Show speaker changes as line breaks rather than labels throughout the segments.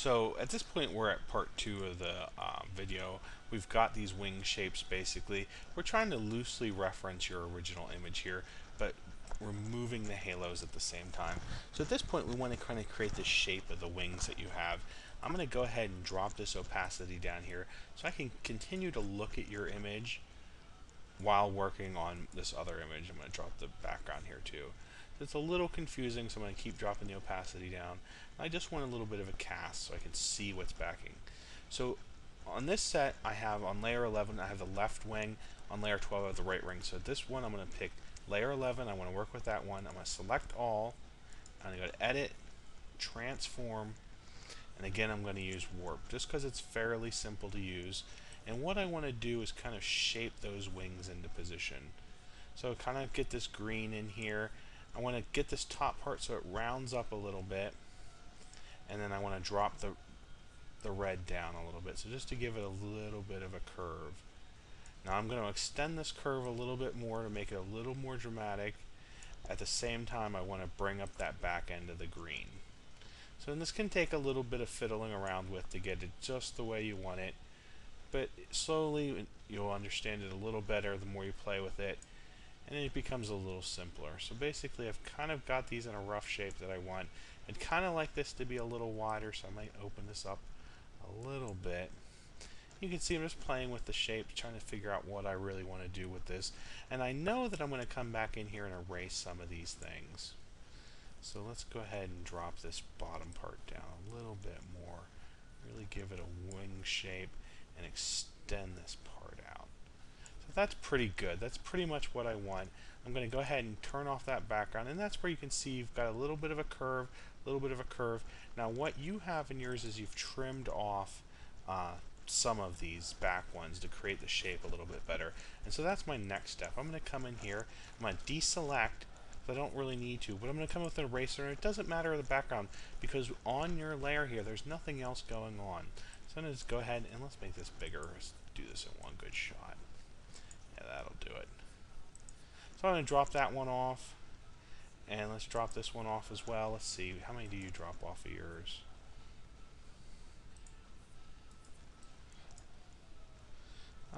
So at this point we're at part two of the video. We've got these wing shapes basically. We're trying to loosely reference your original image here, but removing the halos at the same time. So at this point we want to kind of create the shape of the wings that you have. I'm going to go ahead and drop this opacity down here so I can continue to look at your image while working on this other image. I'm going to drop the background here too. It's a little confusing, so I'm going to keep dropping the opacity down. I just want a little bit of a cast so I can see what's backing. So on this set, I have on layer 11, I have the left wing. On layer 12, I have the right wing. So this one, I'm going to pick layer 11. I want to work with that one. I'm going to select all. I'm going to go to Edit, Transform, and again, I'm going to use Warp just because it's fairly simple to use. And what I want to do is kind of shape those wings into position. So kind of get this green in here. I want to get this top part so it rounds up a little bit, and then I want to drop the red down a little bit, so just to give it a little bit of a curve. Now I'm going to extend this curve a little bit more to make it a little more dramatic. At the same time, I want to bring up that back end of the green. So this can take a little bit of fiddling around with to get it just the way you want it, but slowly you'll understand it a little better the more you play with it, and it becomes a little simpler. So basically I've kind of got these in a rough shape that I want. I'd kind of like this to be a little wider, so I might open this up a little bit. You can see I'm just playing with the shape, trying to figure out what I really want to do with this. And I know that I'm going to come back in here and erase some of these things. So let's go ahead and drop this bottom part down a little bit more. Really give it a wing shape and extend this part out. So that's pretty good. That's pretty much what I want. I'm going to go ahead and turn off that background, and that's where you can see you've got a little bit of a curve, a little bit of a curve. Now what you have in yours is you've trimmed off some of these back ones to create the shape a little bit better. And so that's my next step. I'm going to come in here, I'm going to deselect, I don't really need to, but I'm going to come with an eraser, and it doesn't matter the background because on your layer here there's nothing else going on. So I'm going to just go ahead and let's make this bigger. Let's do this in one good shot. Yeah, that'll do it. So I'm going to drop that one off, and let's drop this one off as well. Let's see, how many do you drop off of yours?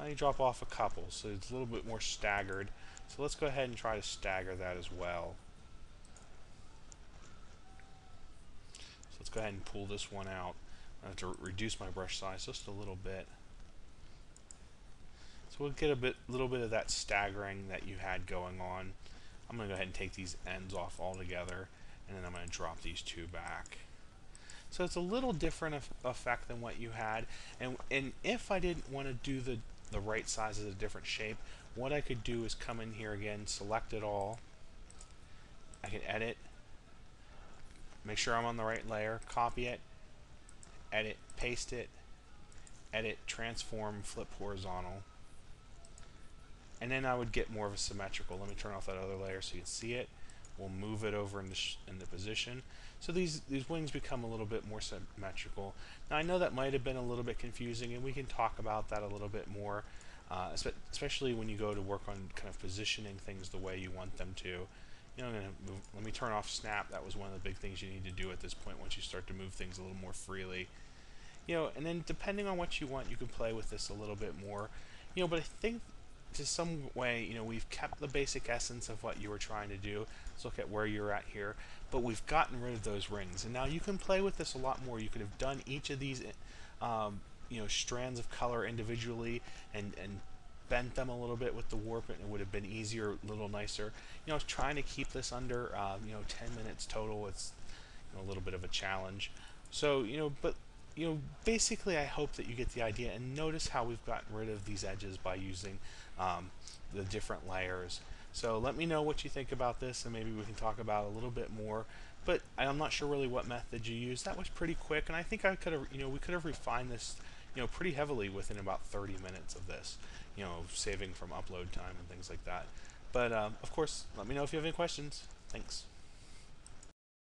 You drop off a couple, so it's a little bit more staggered. So let's go ahead and try to stagger that as well. So let's go ahead and pull this one out. I have to reduce my brush size just a little bit. So we'll get a little bit of that staggering that you had going on. I'm going to go ahead and take these ends off altogether, and then I'm going to drop these two back. So it's a little different effect than what you had. And if I didn't want to do the right size as a different shape, what I could do is come in here again, select it all. I can edit, make sure I'm on the right layer, copy it, edit, paste it, edit, transform, flip horizontal. And then I would get more of a symmetrical. Let me turn off that other layer so you can see it. We'll move it over into position. So these wings become a little bit more symmetrical. Now I know that might have been a little bit confusing, and we can talk about that a little bit more, especially when you go to work on kind of positioning things the way you want them to. You know, I'm gonna move, let me turn off snap. That was one of the big things you need to do at this point once you start to move things a little more freely. You know, and then depending on what you want, you can play with this a little bit more. You know, but I think to some way, you know, we've kept the basic essence of what you were trying to do. Let's look at where you're at here. But we've gotten rid of those rings, and now you can play with this a lot more. You could have done each of these, you know, strands of color individually and bent them a little bit with the warp, and it would have been easier, a little nicer. You know, I was trying to keep this under, you know, 10 minutes total. It's, you know, a little bit of a challenge. So, you know, but you know, basically I hope that you get the idea, and notice how we've gotten rid of these edges by using the different layers. So let me know what you think about this, and maybe we can talk about it a little bit more. But I'm not sure really what method you used. That was pretty quick, and I think I could have, you know, we could have refined this, you know, pretty heavily within about 30 minutes of this, you know, saving from upload time and things like that. But of course, let me know if you have any questions. Thanks.